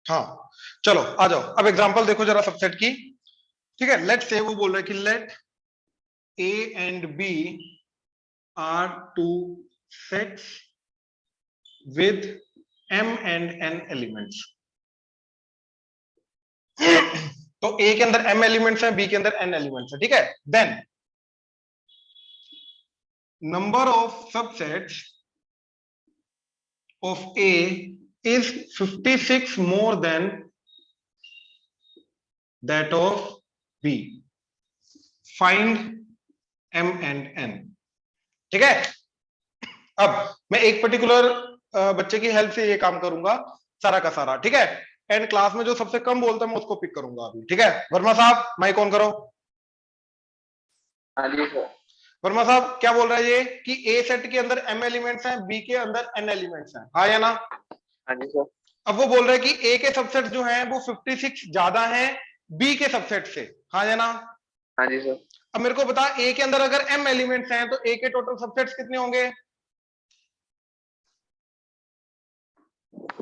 हाँ चलो आ जाओ, अब एग्जांपल देखो जरा सबसेट की। ठीक है, लेट से वो बोल रहे कि let A and B are two sets with m and n elements. तो a के अंदर m एलिमेंट्स हैं, b के अंदर n एलिमेंट्स हैं। ठीक है, then number of subsets of A is 56 more than that of B. Find M and N. ठीक है, अब मैं एक पर्टिकुलर बच्चे की हेल्प से ये काम करूंगा सारा का सारा। ठीक है, एंड क्लास में जो सबसे कम बोलता है मैं उसको पिक करूंगा अभी। ठीक है, वर्मा साहब माइक ऑन करो। हाँ जी सर। वर्मा साहब क्या बोल रहा है ये कि ए सेट के अंदर m एलिमेंट्स हैं, बी के अंदर n एलिमेंट्स हैं, हाँ या ना? हाँ जी सर। अब वो बोल रहा है कि ए के सबसेट जो हैं वो 56 ज्यादा हैं बी के सबसेट से, हाँ या ना? हाँ जी सर। अब मेरे को बता, ए के अंदर अगर m एलिमेंट्स हैं तो ए के टोटल सबसेट्स कितने होंगे?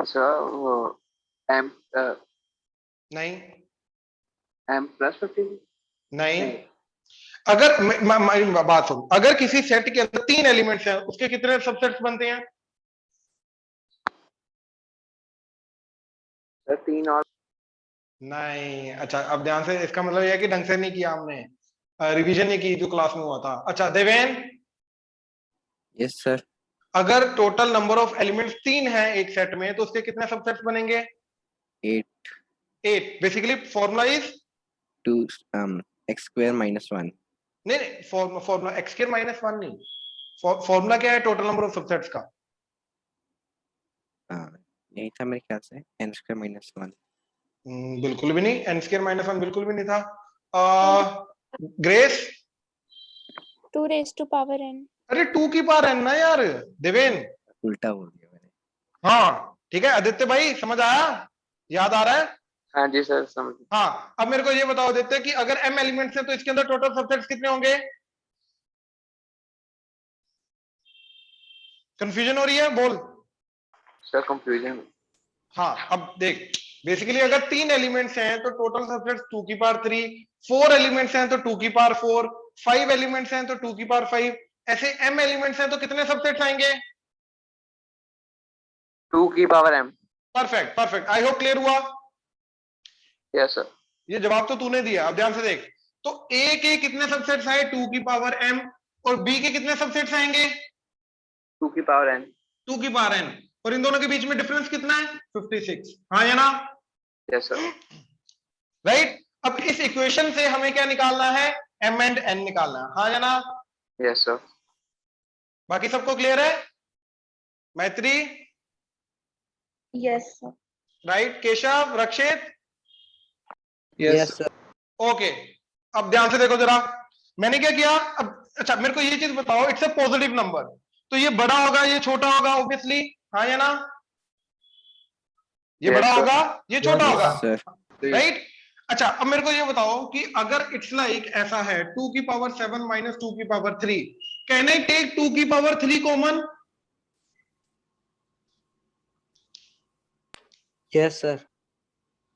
सर वो m नहीं m प्लस 50 नहीं, अगर बात सुन, अगर किसी सेट के अंदर 3 एलिमेंट्स हैं उसके कितने सबसेट्स बनते हैं? सर 3 और नहीं। अच्छा अब ध्यान से, इसका मतलब यह है कि ढंग से नहीं किया हमने, रिवीजन नहीं की जो क्लास में हुआ था। अच्छा देवेन। Yes sir. अगर टोटल नंबर ऑफ एलिमेंट्स 3 है एक सेट में तो उसके कितने सबसेट्स बनेंगे? 8। 8। Basically formula is 2 x square minus 1। नहीं नहीं, फॉर्मूला एक्स स्क्वायर माइनस 1 नहीं, फॉर्मूला क्या है टोटल नंबर ऑफ सबसेट्स का? यही था मेरे ख्याल से, n square minus 1। बिल्कुल भी नहीं, n स्क्वायर माइनस 1 बिल्कुल भी नहीं था। Grace 2 raised to power n। अरे 2 की पावर n ना यार देवेन, उल्टा बोल दिया मैंने। हाँ ठीक है। आदित्य भाई समझ आया, याद आ रहा है? हाँ जी सर समझ। हाँ अब मेरे को ये बताओ आदित्य कि अगर m एलिमेंट्स है तो इसके अंदर टोटल सबसेट्स कितने होंगे? कंफ्यूजन हो रही है? बोल। Sir confusion. हाँ अब देख, बेसिकली अगर 3 एलिमेंट्स हैं तो टोटल सबसेट्स 2 की पावर 3, 4 एलिमेंट्स हैं तो 2 की पावर 4, 5 एलिमेंट्स हैं तो 2 की पावर 5, ऐसे m एलिमेंट्स हैं तो कितने सबसेट्स आएंगे? 2 की power m। Perfect perfect, I hope clear हुआ। Yes sir. ये जवाब तो तूने दिया, अब ध्यान से देख। तो a के कितने सबसेट्स आए? 2 की पावर m, और b के कितने सबसेट्स आएंगे? 2 की पावर n। 2 की पावर n, और इन दोनों के बीच में डिफरेंस कितना है? 56, हाँ या ना? Yes sir. राइट। अब इस इक्वेशन से हमें क्या निकालना है? m एंड n निकालना है, हाँ या ना? Yes sir. बाकी सबको क्लियर है? Maitri? Yes sir। Right. Keshav, Rakshit? Yes sir. Okay, अब ध्यान से देखो जरा, मैंने क्या किया अब। अच्छा मेरे को ये चीज बताओ, इट्स अ पॉजिटिव नंबर, तो ये बड़ा होगा ये छोटा होगा ऑब्वियसली, हाँ या ना? ये Yes, बड़ा sir. होगा ये छोटा होगा, सर। राइट। अच्छा अब मेरे को ये बताओ कि अगर इट्स लाइक ऐसा है 2 की पावर 7 माइनस 2 की पावर 3, कैन आई टेक 2 की पावर 3 कॉमन? Yes sir.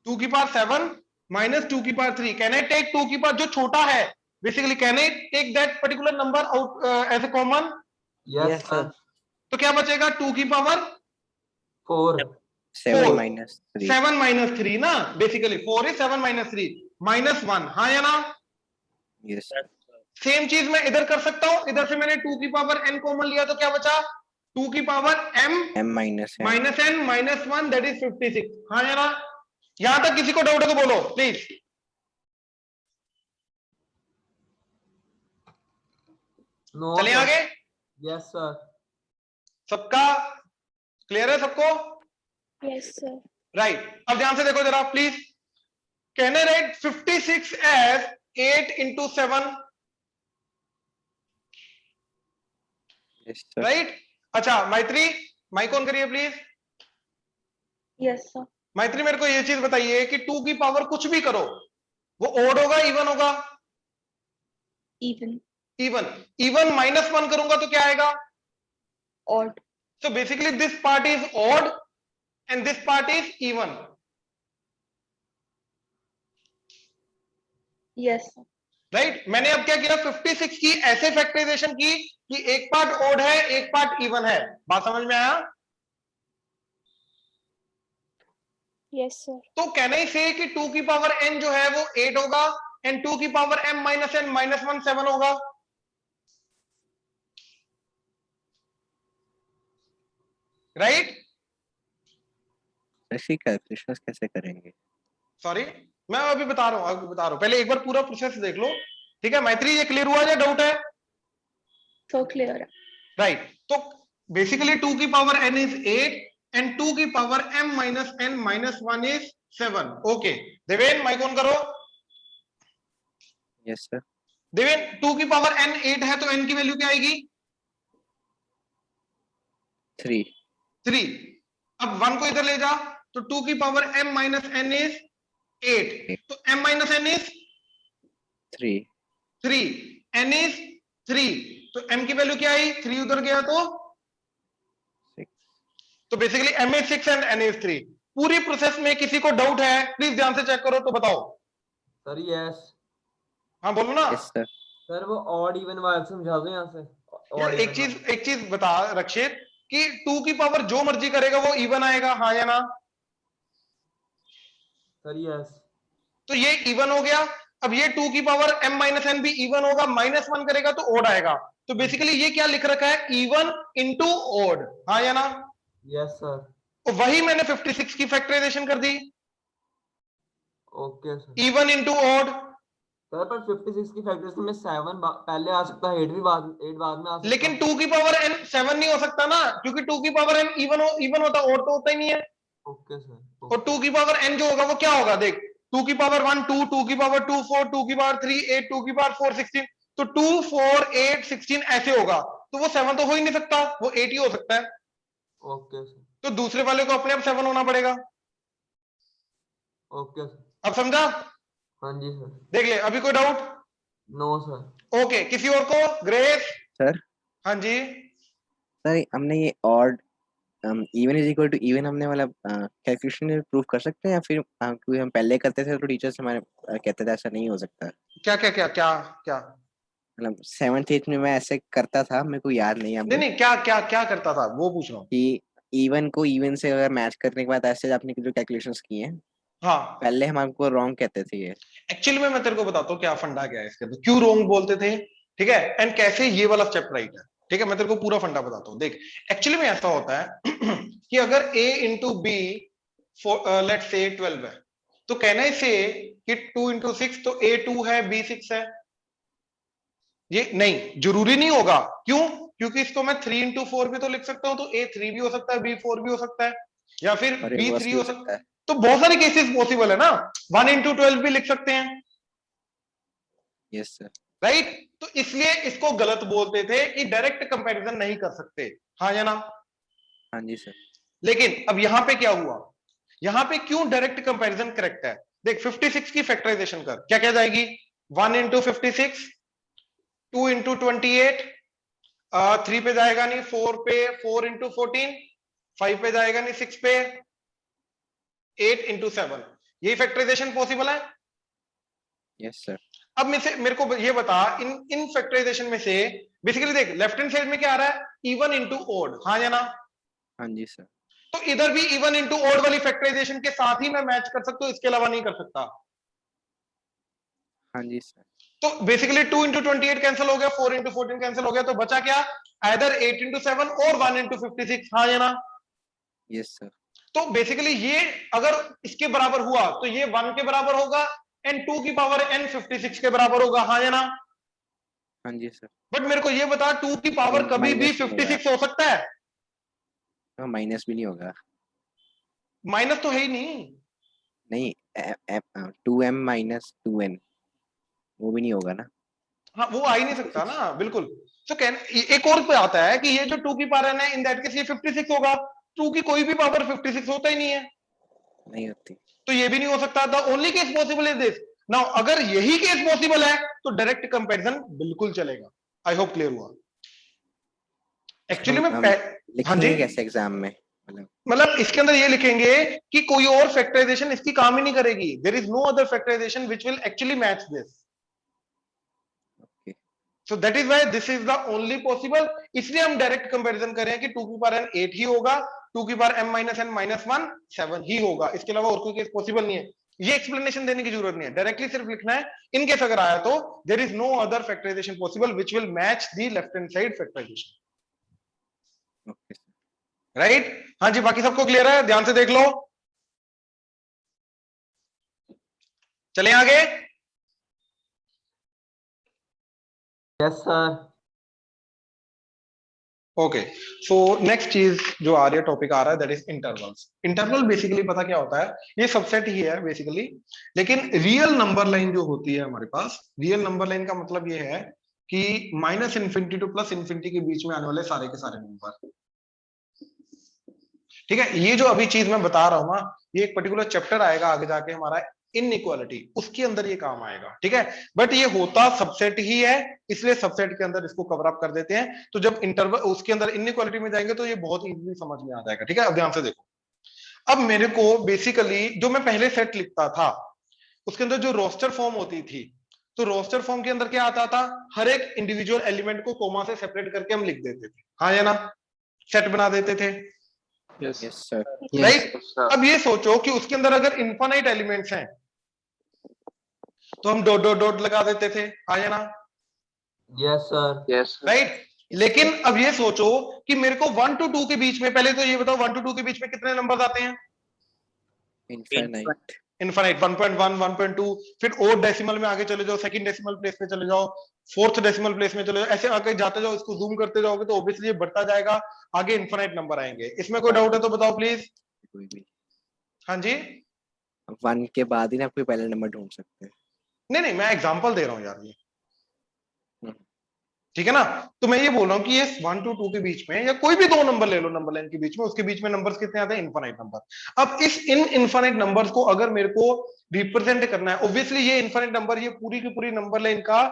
2 की पावर 7 माइनस 2 की पावर 3, कैन आई टेक 2 की पावर जो छोटा है, basically can I take that particular number out as a common? Yes sir. तो क्या बचेगा? 2 की पावर 4। 7 minus 3। 7 माइनस 3 ना, बेसिकली 4 is 7 माइनस 3 माइनस 1, हाँ या ना? Yes sir. सेम चीज मैं इधर कर सकता हूं, इधर से मैंने 2 की पावर n कॉमन लिया तो क्या बचा? 2 की power m minus n minus n minus 1 that is 56, हाँ या ना? यहां तक किसी को डाउट है तो बोलो प्लीज। नो चलिए आगे। Yes sir. सबका क्लियर है सबको? Yes sir। राइट। अब ध्यान से देखो जरा please, can I write 56 as 8 into 7? Yes sir. Right. अच्छा मैत्री माइक ऑन करिए प्लीज। Yes sir। मैत्री मेरे को ये चीज बताइए कि 2 की पावर कुछ भी करो, वो ओड होगा इवन होगा? Even। इवन। इवन माइनस 1 करूंगा तो क्या आएगा? Odd। So basically this part is odd and this part is even, Yes, sir. Right मैंने अब क्या किया 56 की ऐसे फैक्टराइजेशन की कि एक पार्ट ओड है एक पार्ट इवन है। बात समझ में आया? Yes, sir. तो कहना ही से कि 2 की पावर n जो है वो 8 होगा एंड 2 की power m minus n minus 1 7 होगा। राइट ऐसी कैलकुलेशंस कैसे करेंगे? सॉरी मैं अभी बता रहा हूं पहले एक बार पूरा प्रोसेस देख लो। ठीक है मैत्री ये क्लियर हुआ या डाउट है? So clear. राइट तो बेसिकली 2 की पावर n इज 8 एंड 2 की power m minus n minus 1 is 7। Okay Deven mike on करो। Yes sir. देवेन 2 की पावर n 8 है तो n की वैल्यू क्या आएगी? 3। अब 1 को इधर ले जा तो 2 की power m minus n is 8 तो m minus n is 3। n is 3 तो m की वैल्यू क्या आई? 3 उधर गया तो 6। तो basically m is 6 and n is 3। पूरी प्रोसेस में किसी को डाउट है प्लीज ध्यान से चेक करो तो बताओ। Sir yes. हाँ बोलो ना। Yes sir. सर वो ऑड इवन वाले समझा दो यहाँ से। यार एक चीज बता रक्षित कि 2 की पावर जो मर्जी करेगा वो इवन आएगा, हाँ या ना? Sir yes. तो ये इवन हो गया। अब ये 2 की पावर m माइनस n भी इवन होगा, माइनस 1 करेगा तो ओड आएगा। तो बेसिकली ये क्या लिख रखा है? इवन इंटू ओड, हाँ या ना? Yes sir. तो वही मैंने 56 की फैक्टराइजेशन कर दी, okay sir. Even into odd. Sir पर 56 की फैक्टराइजेशन में 7 पहले आ सकता है, 8 भी बाद में आ सकता है। लेकिन 2 की पावर n 7 नहीं हो सकता ना, क्योंकि 2 की पावर n इवन होता, ओड तो होता ही नहीं है। Okay sir. और 2 की पावर n जो होगा वो क्या होगा? देख 2 की पावर 1 2, 2 की पावर 2 4, 2 की पावर 3 8, 2 की पावर 4 16। तो 2 4 8 16 ऐसे होगा, तो वो 7 तो हो ही नहीं सकता, वो 8 ही हो सकता है। Okay sir. तो दूसरे वाले को अपने आप 7 होना पड़ेगा। Okay sir. अब समझा? हाँ जी सर। देख ले, अभी कोई डाउट? No sir. ओके किसी और को? Grace sir. हाँ जी। सर हमने ये odd even is equal to even हमने मतलब कैलकुलेशन में प्रूव कर सकते हैं या फिर क्योंकि हम पहले करते थे तो टीचर्स हमारे कहते थे ऐसा नहीं हो सकता। क्या क्या क्या क्या क्या मतलब 7th 8th में मैं ऐसे करता था, मेरे को याद नहीं है नहीं नहीं क्या क्या क्या करता था वो पूछ रहा हूँ। कि इवन को इवन से अगर मैच करने के बाद ऐसे आपने जो कैलकुलेशंस किए हैं हाँ पहले हम आपको रॉन्ग कहते थे ये। एक्चुअली में मैं तेरे को बताता हूँ क्या फंडा क्या है इसके अंदर, क्यों रॉन्ग बोलते थे, ठीक है, एंड कैसे ये वाला स्टेप राइट है। ठीक है मैं तेरे को पूरा फंडा बताता हूँ। देख एक्चुअली में ऐसा होता है कि अगर a इंटू बी लेट से 12 है तो कहना है से कि 2 इंटू 6 तो a 2 है b 6 है। ये नहीं जरूरी नहीं होगा, क्यों? क्योंकि इसको मैं 3 इंटू 4 भी तो लिख सकता हूं, तो a 3 भी हो सकता है b 4 भी हो सकता है या फिर और b reverse 3 भी हो सकता है। तो बहुत सारे केसेस पॉसिबल है ना, 1 इंटू 12 भी लिख सकते हैं। Yes sir. राइट तो इसलिए इसको गलत बोलते थे कि डायरेक्ट कंपैरिजन नहीं कर सकते, हाँ या ना? हाँ जी सर। लेकिन अब यहां पे क्या हुआ, यहां पे क्यों डायरेक्ट कंपैरिजन करेक्ट है? देख 56 की फैक्टराइजेशन कर, क्या क्या जाएगी? 1 इंटू 56, 2 इंटू 28, 3 पे जाएगा नहीं, 4 पे, 4 इंटू 14, 5 पे जाएगा नहीं, 6 पे, 8 इंटू 7। यही फैक्टराइजेशन पॉसिबल है? Yes sir. अब मेरे को ये बता, इन फैक्टराइजेशन में से बेसिकली देख लेफ्ट हैंड साइड में क्या आ रहा है? इवन इंटू ओड, हाँ या ना? हाँ जी सर। तो इधर भी इवन इंटू ओड वाली फैक्टराइजेशन के साथ ही मैं मैच कर सकता हूं, इसके अलावा नहीं कर सकता। हाँ जी सर। तो बेसिकली 2 इंटू 28 कैंसिल हो गया, 4 इंटू 14 कैंसिल हो गया, तो बचा क्या? आइदर 8 इंटू 7 और 1 इंटू 56, हाँ या ना? Yes sir. तो बेसिकली ये अगर इसके बराबर हुआ तो ये 1 के बराबर होगा एंड 2 की पावर n 56 के बराबर होगा, हाँ या ना? हाँ जी सर। बट मेरे को ये बता 2 की पावर कभी भी माइनस नहीं 56 हो सकता है? माइनस भी नहीं होगा। माइनस तो है ही नहीं। नहीं 2m माइनस 2n वो भी नहीं होगा ना। हाँ वो आ ही नहीं सकता ना, बिल्कुल। तो एक और पे आता है कि ये जो 2 की पावर n है इन दैट केस ये 56 होगा, 2 की कोई भी पावर 56 होता ही नहीं है, नहीं होती। तो ये भी नहीं हो सकता। The only case possible is this. Now अगर यही केस पॉसिबल है तो डायरेक्ट कंपैरिजन बिल्कुल चलेगा। आई होप क्लियर हुआ। एक्चुअली में हाँ लिखेंगे जी, कैसे एग्जाम में? मतलब इसके अंदर ये लिखेंगे कि कोई और फैक्टराइजेशन इसकी काम ही नहीं करेगी। There is no other factorization which will actually match this. So that is why this is the only possible. इसलिए हम डायरेक्ट कंपैरिजन कर रहे हैं कि 2 की पावर n 8 ही होगा, 2 की पावर m - n - 1 7 ही होगा, इसके अलावा और कोई केस पॉसिबल नहीं है। ये एक्सप्लेनेशन देने की जरूरत नहीं है, डायरेक्टली सिर्फ लिखना है। इन केस अगर आया तो there is no other factorization possible which will match the left hand side factorization. Okay sir, right? हाँ जी, बाकी सबको क्लियर है? ध्यान से देख लो। चलें आगे। Yes sir. Okay, so next चीज जो आ रही है, टॉपिक आ रहा है, that is intervals. Interval basically पता क्या होता है, ये सबसेट ही है बेसिकली, लेकिन रियल नंबर लाइन जो होती है हमारे पास, रियल नंबर लाइन का मतलब ये है कि -∞ टू +∞ के बीच में आने वाले सारे के सारे नंबर। ठीक है, ये जो अभी चीज मैं बता रहा हूं ना, ये एक पर्टिकुलर चैप्टर आएगा आगे जाके हमारा, इनइक्वालिटी, उसके अंदर ये काम आएगा। ठीक है, बट ये होता सबसेट ही है, इसलिए सबसेट के अंदर इसको कवर अप कर देते हैं। तो जब इंटरवल उसके अंदर इनइक्वालिटी में जाएंगे तो ये बहुत इजीली समझ में आ जाएगा। ठीक है, अब ध्यान से देखो। अब मेरे को बेसिकली जो मैं पहले सेट लिखता था उसके अंदर जो रोस्टर फॉर्म होती थी, तो रोस्टर फॉर्म के अंदर क्या आता था, हर एक इंडिविजुअल एलिमेंट को कोमा से सेपरेट करके हम लिख देते थे, हाँ या ना, सेट बना देते थे। Yes. Yes sir, right? Yes, sir. अब ये सोचो कि उसके अंदर अगर इनफाइनाइट एलिमेंट्स हैं तो हम डॉट डॉट डॉट लगा देते थे, हाँ या ना, yes sir. Yes, sir. Right? लेकिन अब ये सोचो कि मेरे को 1 to 2 के बीच में, पहले तो ये बताओ 1 to 2 के बीच में कितने नंबर्स आते हैं? इनफाइनाइट। इनफाइनाइट, 1.1 1.2, फिर और डेसिमल में आगे चले जाओ, सेकंड डेसिमल प्लेस में चले जाओ, फोर्थ डेसिमल प्लेस में चले जाओ, ऐसे आगे जाते जाओ, इसको जूम करते जाओगे तो ऑब्वियसली ये बढ़ता जाएगा, आगे इनफाइनाइट नंबर आएंगे। इसमें कोई डाउट है तो बताओ प्लीज। कोई भी हाँ जी, 1 के बाद ही ना कोई पहला नंबर ढूंढ सकते हैं। नहीं मैं एग्जांपल दे रहा हूँ यार, ये हम्म। ठीक है ना। तो मैं ये बोल रहा हूँ कि ये 1 to 2 के बीच में, या कोई भी दो नंबर ले लो नंबर लाइन के बीच में, उसके बीच में नंबर्स कितने आते हैं? Infinite number. अब इस इनफाइनाइट नंबर्स को अगर मेरे को रिप्रेजेंट करना है, ऑब्वियसली ये इनफाइनाइट नंबर ये पूरी की पूरी नंबर लाइन का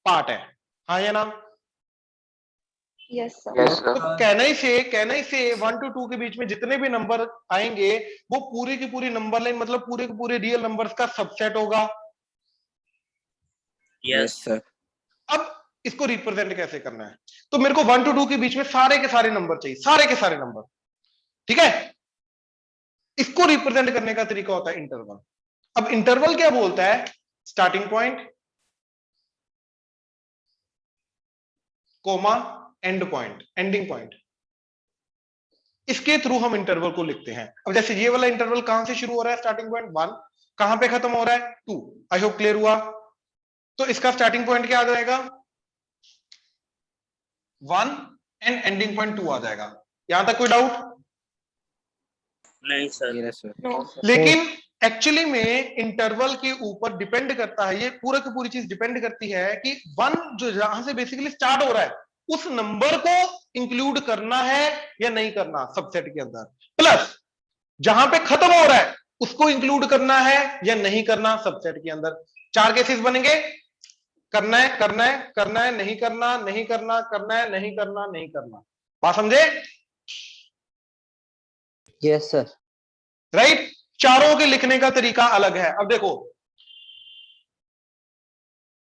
पार्ट है, हाँ या ना। Yes, sir. Yes, तो sir. कहना ही से 1 to 2 के बीच में जितने भी नंबर आएंगे वो पूरी की पूरी नंबर लाइन, मतलब पूरे के पूरे रियल नंबर्स का सबसेट होगा। यस सर, अब इसको रिप्रेजेंट कैसे करना है, तो मेरे को 1 to 2 के बीच में सारे के सारे नंबर चाहिए, सारे के सारे नंबर। ठीक है, इसको रिप्रेजेंट करने का तरीका होता है इंटरवल। अब इंटरवल क्या बोलता है? Starting point, comma, end point, ending point, इसके थ्रू हम इंटरवल को लिखते हैं। अब जैसे ये वाला इंटरवल कहां से शुरू हो रहा है? स्टार्टिंग पॉइंट 1, कहां पे खत्म हो रहा है? 2। आई होप क्लियर हुआ। तो इसका स्टार्टिंग पॉइंट क्या आ जाएगा? 1 एंड एंडिंग पॉइंट 2 आ जाएगा। यहां तक कोई डाउट? नहीं सर। Yes sir, No. लेकिन एक्चुअली में इंटरवल के ऊपर डिपेंड करता है, ये पूरा की पूरी चीज डिपेंड करती है कि 1 जो जहां से बेसिकली स्टार्ट हो रहा है उस नंबर को इंक्लूड करना है या नहीं करना सबसेट के अंदर, प्लस जहां पे खत्म हो रहा है उसको इंक्लूड करना है या नहीं करना सबसेट के अंदर। 4 केसेस बनेंगे, करना है, करना है, करना है, नहीं करना, नहीं करना, करना है, नहीं करना, नहीं करना। बात समझे? Yes sir. राइट? चारों के लिखने का तरीका अलग है। अब देखो,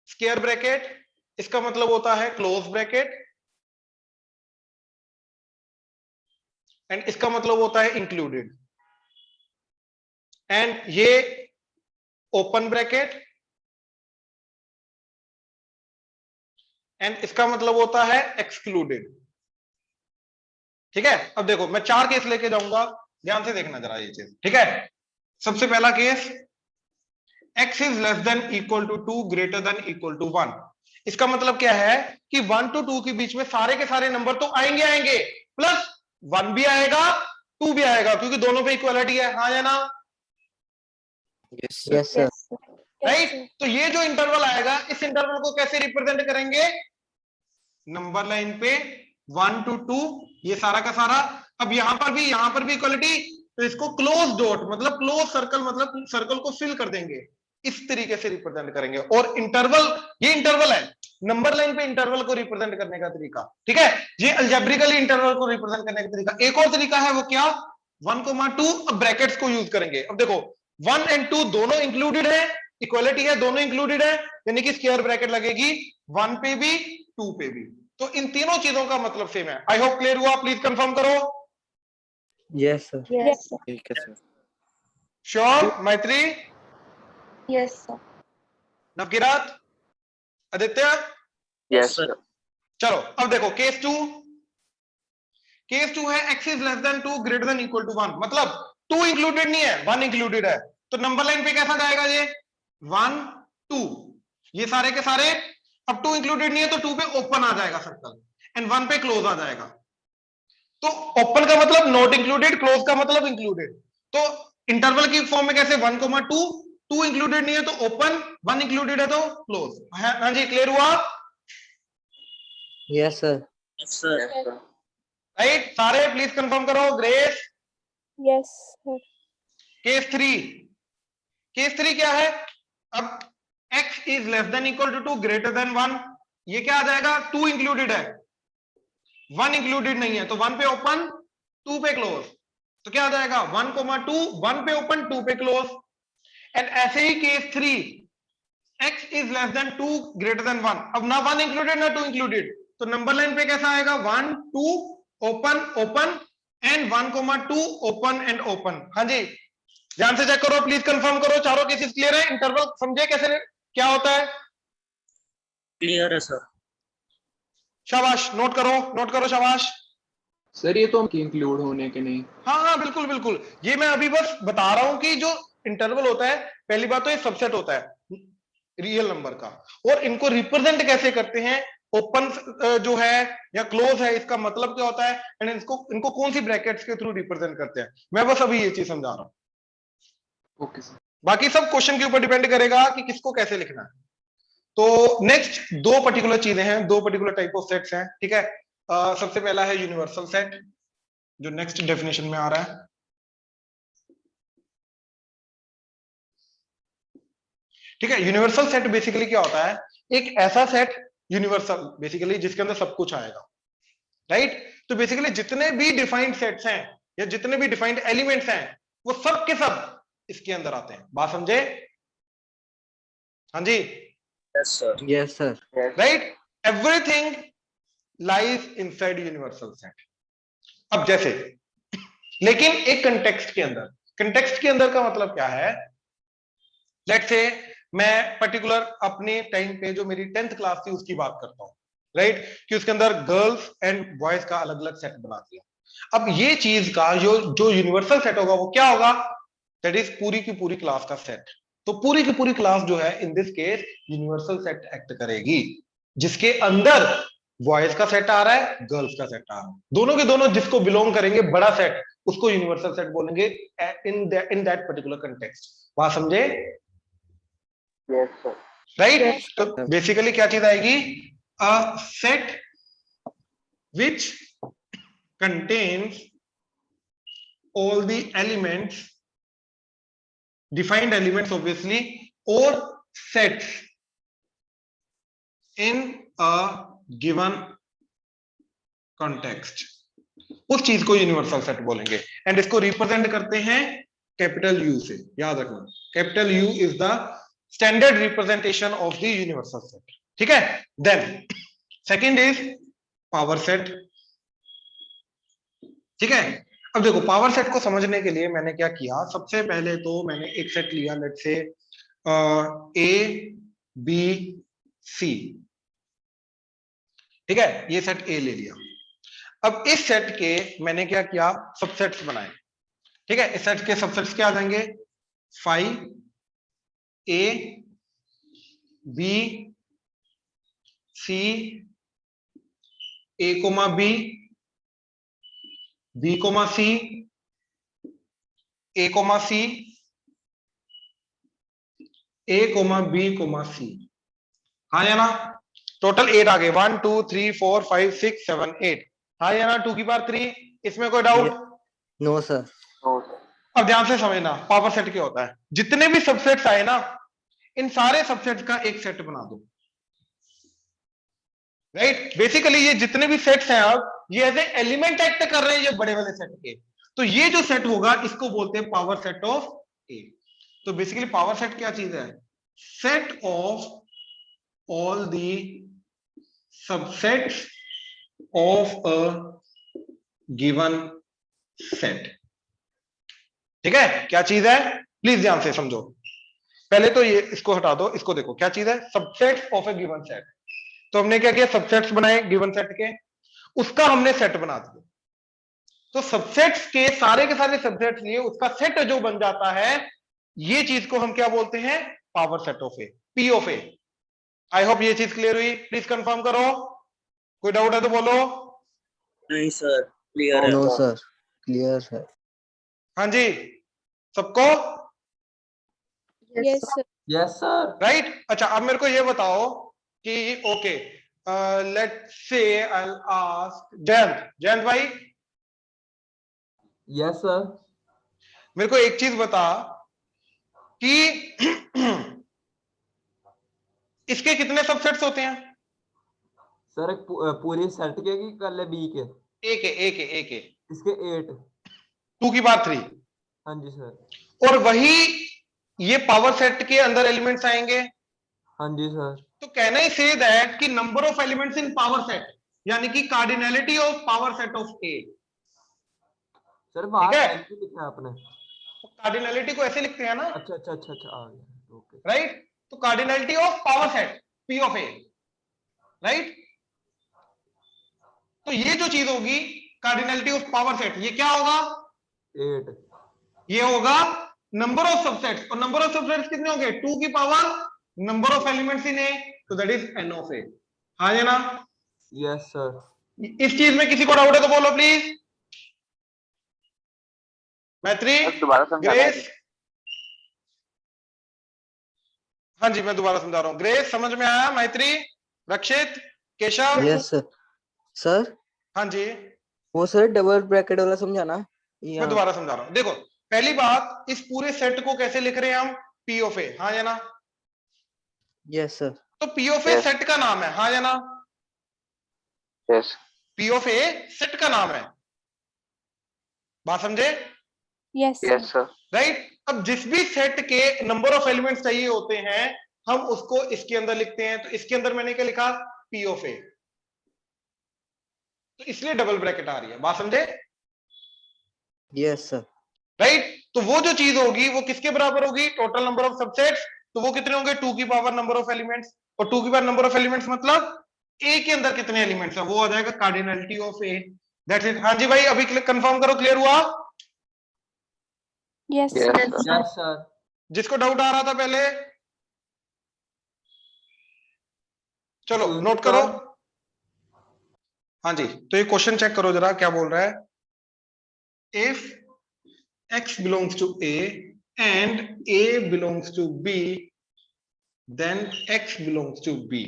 स्क्वायर ब्रैकेट, इसका मतलब होता है क्लोज ब्रैकेट, एंड इसका मतलब होता है इंक्लूडेड, एंड ये ओपन ब्रैकेट, एंड इसका मतलब होता है एक्सक्लूडेड। ठीक है, अब देखो मैं 4 केस लेके जाऊंगा, ध्यान से देखना जरा ये चीज। ठीक है, सबसे पहला case, x is less than equal to 2 greater than equal to 1। इसका मतलब क्या है कि 1 to 2 के बीच में सारे के सारे नंबर तो आएंगे, प्लस 1 भी आएगा, 2 भी आएगा, क्योंकि दोनों पे इक्वलिटी है, हाँ या ना। Yes sir, yes sir. Yes, sir. Yes, right? sir. तो ये जो इंटरवल आएगा, इस इंटरवल को कैसे रिप्रेजेंट करेंगे? नंबर लाइन पे 1 to 2, ये सारा का सारा। अब यहां पर भी इक्वलिटी, तो इसको क्लोज डॉट मतलब क्लोज सर्कल, मतलब सर्कल को फिल कर देंगे, इस तरीके से रिप्रेजेंट करेंगे। और इंटरवल, ये इंटरवल है, नंबर लाइन पे इंटरवल को रिप्रेजेंट करने का तरीका। ठीक है, ये अलजेब्रिकली इंटरवल को रिप्रेजेंट करने का तरीका। एक और तरीका है, वो क्या? 1,2, अब ब्रैकेट्स को यूज करेंगे। अब देखो 1 and 2 दोनों इंक्लूडेड है, इक्वलिटी है, दोनों इंक्लूडेड है, यानी कि स्क्वायर ब्रैकेट लगेगी 1 पे भी 2 पे भी। तो इन तीनों चीजों का मतलब सेम है। आई होप क्लियर हुआ, प्लीज कंफर्म करो। Yes, sir. Yes, sir. ठीक है sir. Sure Maitri, Yes, sir. Navkirat, Aditya? Yes, sir. चलो अब देखो केस 2। केस 2 है x is less than 2 greater than equal to 1, मतलब 2 इंक्लूडेड नहीं है, 1 इंक्लूडेड है। तो नंबर लाइन पे कैसा जाएगा ये? 1 2, ये सारे के सारे। अब 2 इंक्लूडेड नहीं है तो 2 पे ओपन आ जाएगा सर्कल, एंड 1 पे क्लोज आ जाएगा। तो ओपन का मतलब नॉट इंक्लूडेड, क्लोज का मतलब इंक्लूडेड। तो इंटरवल की फॉर्म में कैसे 1 2, 2 इंक्लूडेड नहीं है तो ओपन, 1 इंक्लूडेड है तो क्लोज। हाँ जी, क्लियर हुआ? Yes, sir. Yes, sir. Right, सारे प्लीज कंफर्म करो। Grace, Yes, sir. Case 3। Case 3 क्या है? अब x is less than equal to 2 greater than 1, ये क्या आ जाएगा? 2 इंक्लूडेड है, 1 इंक्लूडेड नहीं है, तो 1 पे ओपन 2 पे क्लोज। तो क्या आ जाएगा? 1 2, 1 पे ओपन 2 पे क्लोज। एंड ऐसे ही case 3, x is less than 2 greater than 1। अब ना 1 इंक्लूडेड ना 2 इंक्लूडेड, तो नंबर लाइन पे कैसा आएगा? 1 2 open open and 1 2 open and open. हाँ जी, ध्यान से चेक करो, प्लीज कंफर्म करो। चारों केसेस क्लियर है? इंटरवल समझे कैसे क्या होता है? Clear है sir. शाबाश, नोट करो, नोट करो, शाबाश। सर ये तो इंक्लूड होने के नहीं। हाँ हाँ बिल्कुल बिल्कुल, ये मैं अभी बस बता रहा हूं कि जो इंटरवल होता है, पहली बात तो ये सबसेट होता है रियल नंबर का, और इनको रिप्रेजेंट कैसे करते हैं, ओपन जो है या क्लोज है, इसका मतलब क्या होता है, एंड इनको कौन सी ब्रैकेट्स के थ्रू रिप्रेजेंट करते हैं, मैं बस अभी ये चीज समझा रहा हूं। Okay sir. बाकी सब क्वेश्चन के ऊपर डिपेंड करेगा कि किसको कैसे लिखना है। तो नेक्स्ट 2 पर्टिकुलर चीजें हैं, 2 पर्टिकुलर टाइप ऑफ सेट्स हैं, ठीक है। सबसे पहला है यूनिवर्सल सेट, जो नेक्स्ट डेफिनेशन में आ रहा है। ठीक है, यूनिवर्सल सेट बेसिकली क्या होता है? एक ऐसा सेट यूनिवर्सल बेसिकली जिसके अंदर सब कुछ आएगा, राइट। तो बेसिकली जितने भी डिफाइंड सेट्स हैं या जितने भी डिफाइंड एलिमेंट्स हैं, वो सब के सब इसके अंदर आते हैं। बात समझे? हाँ जी, Yes, sir. Yes, sir. Right, everything lies inside universal set. अब जैसे, लेकिन एक कंटेक्स्ट के अंदर, कंटेक्स्ट के अंदर का मतलब क्या है? लेट्स से मैं पर्टिकुलर अपने टाइम पे जो मेरी 10th क्लास थी उसकी बात करता हूं, राइट, कि उसके अंदर गर्ल्स एंड बॉयज का अलग अलग सेट बना दिया। अब ये चीज का जो यूनिवर्सल सेट होगा वो क्या होगा? दैट इज पूरी की पूरी क्लास का सेट। तो पूरी की पूरी क्लास जो है in this case universal set act करेगी, जिसके अंदर बॉयज का सेट आ रहा है, गर्ल्स का सेट आ रहा है, दोनों के दोनों जिसको बिलोंग करेंगे बड़ा सेट, उसको यूनिवर्सल सेट बोलेंगे इन दैट पर्टिकुलर कंटेक्स्ट। बात समझे? Yes, sir. राइट। Yes, तो बेसिकली क्या चीज आएगी? A set which contains all the elements, defined elements obviously, or sets in a given context, उस चीज को यूनिवर्सल सेट बोलेंगे। एंड इसको रिप्रेजेंट करते हैं कैपिटल यू से, याद रखना, capital U is the standard representation of the universal set, ठीक है। Then second is power set, ठीक है। अब देखो, पावर सेट को समझने के लिए मैंने क्या किया, सबसे पहले तो मैंने एक सेट लिया, लेट्स से ए बी सी, ठीक है, ये सेट ए ले लिया। अब इस सेट के मैंने क्या किया, सबसेट्स बनाए, ठीक है। इस सेट के सबसेट्स क्या आ जाएंगे? 5 A B C, A comma B, B comma C, A comma C, A comma B comma C. हाँ या ना? टोटल 8 आ गए, 1 2 3 4 5 6 7 8। हाँ या ना? 2 की पावर 3। इसमें कोई doubt? No, sir. No, sir. अब ध्यान से समझना, पावर सेट क्या होता है। जितने भी सबसेट्स आए ना, इन सारे सबसेट्स का एक सेट बना दो, राइट। बेसिकली ये जितने भी सेट्स हैं, अब ये ऐसे एलिमेंट एक्ट कर रहे हैं ये बड़े वाले सेट के, तो ये जो सेट होगा इसको बोलते हैं पावर सेट ऑफ ए। तो बेसिकली पावर सेट क्या चीज है? Set of all the subsets of a given set. ठीक है, क्या चीज है प्लीज ध्यान से समझो। पहले तो ये इसको हटा दो, इसको देखो क्या चीज है, subsets of A given set. तो हमने क्या किया, सबसेट्स बनाए गिवन सेट के, उसका हमने सेट बना दिया। तो सबसेट्स के सारे सबसेट्स लिए उसका सेट जो बन जाता है, ये चीज को हम क्या बोलते हैं, power set of A, P of A. I hope ये चीज क्लियर हुई, प्लीज कंफर्म करो, कोई डाउट है तो बोलो। नहीं सर, क्लियर है। नो No, सर, क्लियर है। हाँ जी, सबको Yes, sir. Yes sir. Right. अच्छा अब मेरे को ये बताओ कि okay, let's say I will ask Jayant भाई, यस सर। मेरे को एक चीज बता कि इसके कितने सबसेट्स होते हैं। सर एक पूरी सेट के की कर ले बी के, एक है इसके 8। 2 की पावर 3, हाँ जी सर। और वही ये पावर सेट के अंदर एलिमेंट्स आएंगे। हाँ जी सर। तो कैन आई से दैट कि number of elements in power set, यानी कि cardinality of power set of A. Sir बाहर ठीक है? पहले भी लिखा है आपने। कार्डिनैलिटी को ऐसे लिखते हैं ना, अच्छा अच्छा अच्छा अच्छा, आ गया, ओके। राइट। तो cardinality of power set P of A, right. तो ये जो चीज होगी कार्डिनैलिटी ऑफ पावर सेट, ये क्या होगा, 8। ये होगा नंबर ऑफ सबसेट्स, और नंबर ऑफ सबसेट्स कितने होंगे, 2 की power number of elements in A, तो that is n of A. हाँ ये ना, यस सर। इस चीज में किसी को डाउट है तो बोलो प्लीज। मैत्री, दोबारा समझा ग्रेस, हाँ जी मैं दोबारा समझा रहा हूँ। ग्रेस समझ में आया, मैत्री, रक्षित, केशव, यस सर। सर हाँ जी वो सर डबल ब्रैकेट वाला समझाना। मैं दोबारा समझा रहा हूँ। देखो पहली बात, इस पूरे सेट को कैसे लिख रहे हैं हम, पी ऑफ ए, हाँ या ना। Yes sir. तो पी ऑफ ए सेट का नाम है, हाँ या ना। Yes. P of A set का नाम है, बात समझे, Yes, sir. Yes sir. Right. अब जिस भी सेट के नंबर ऑफ एलिमेंट्स चाहिए होते हैं, हम उसको इसके अंदर लिखते हैं। तो इसके अंदर मैंने क्या लिखा, पी ऑफ ए, तो इसलिए डबल ब्रैकेट आ रही है, बात समझे, यस सर। राइट। तो वो जो चीज होगी वो किसके बराबर होगी, टोटल नंबर ऑफ सबसेट्स। तो वो कितने होंगे, 2 की पावर नंबर ऑफ एलिमेंट्स, और 2 की पावर नंबर ऑफ एलिमेंट्स मतलब ए के अंदर कितने एलिमेंट्स है, वो आ जाएगा cardinality of A. That's it. हाँ जी भाई, अभी कंफर्म करो, क्लियर हुआ। Yes, Yes, sir. sir. Yes sir. जिसको डाउट आ रहा था पहले, चलो नोट करो। हाँ जी, तो ये क्वेश्चन चेक करो जरा, क्या बोल रहा है। If x belongs to a and a belongs to b, then x belongs to b।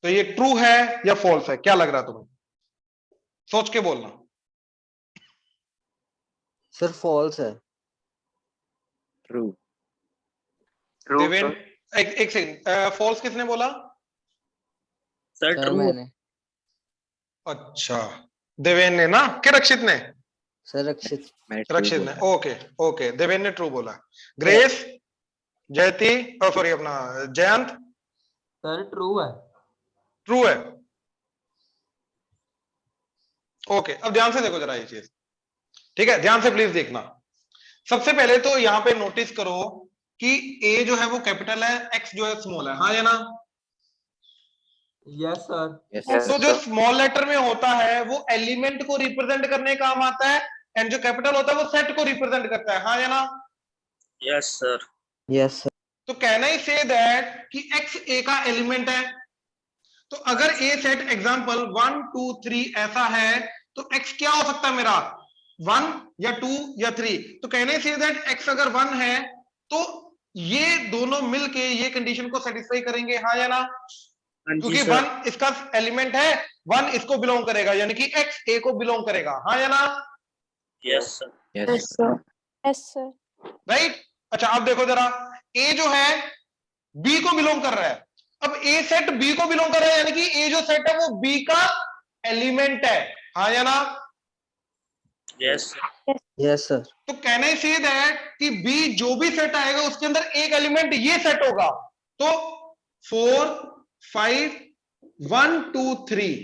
तो ये ट्रू है या फॉल्स है, क्या लग रहा है तुम्हें, सोच के बोलना। सर फॉल्स है। ट्रू। देवेन, एक सेकंड, फॉल्स किसने बोला, सर सर ट्रू। मैंने। अच्छा देवेन ने ना, कि रक्षित ने, सर रक्षित। मैंने true रक्षित ने, बोला। ओके ओके, देवेन ने ट्रू बोला। ग्रेस, जयती, सॉरी अपना जयंत, सर ट्रू है। ट्रू है, ओके। अब ध्यान से देखो जरा ये चीज, ठीक है, ध्यान से प्लीज देखना। सबसे पहले तो यहां पे नोटिस करो कि ए जो है वो कैपिटल है, एक्स जो है स्मॉल है, हाँ या ना। Yes sir. Yes, Yes, sir. तो जो स्मॉल लेटर में होता है वो एलिमेंट को रिप्रेजेंट करने का काम आता है, एंड जो कैपिटल होता है वो सेट को रिप्रेजेंट करता है, हाँ या ना। Yes sir. Yes sir. तो कैन आई से दैट कि एक्स ए का एलिमेंट है। तो अगर ए सेट एग्जांपल 1 2 3 ऐसा है, तो एक्स क्या हो सकता है मेरा, 1 या 2 या 3। तो can I say that x अगर 1 है तो ये दोनों मिलके ये कंडीशन को सेटिस्फाई करेंगे, हाँ या ना। हाँ जी क्योंकि सर। 1 इसका एलिमेंट है, 1 इसको बिलोंग करेगा, यानी कि x a को बिलोंग करेगा, हाँ या ना, yes sir. Yes, Yes, sir. Yes, sir. Right. अच्छा अब देखो जरा, a जो है b को बिलोंग कर रहा है। अब a सेट b को बिलोंग कर रहा है, यानी कि a जो सेट है वो b का एलिमेंट है, हाँ या ना। Yes sir. Yes sir. तो कैन आई से दैट कि b जो भी सेट आएगा उसके अंदर एक एलिमेंट ये सेट होगा। तो 4 5 1 2 3,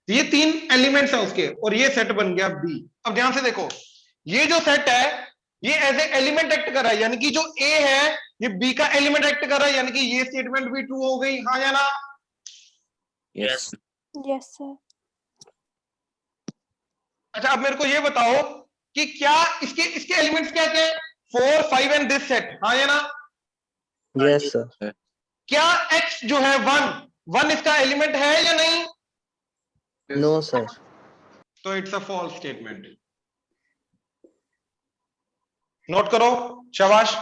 ये 3 एलिमेंट्स हैं उसके, और ये सेट बन गया बी। अब ध्यान से देखो, ये जो सेट है ये एज ए एलिमेंट एक्ट कर रहा है, यानी कि जो ए है ये बी का एलिमेंट एक्ट कर रहा है, यानी कि ये स्टेटमेंट भी ट्रू हो गई, हाँ या ना? Yes. Yes, sir. अच्छा अब मेरे को ये बताओ कि क्या इसके इसके एलिमेंट्स क्या क्या है? 4 5 एंड दिस सेट, हाँ या ना? Yes, sir. क्या x जो है 1 इसका एलिमेंट है या नहीं? No, sir. तो it's a false statement. Note करो, शाबाश।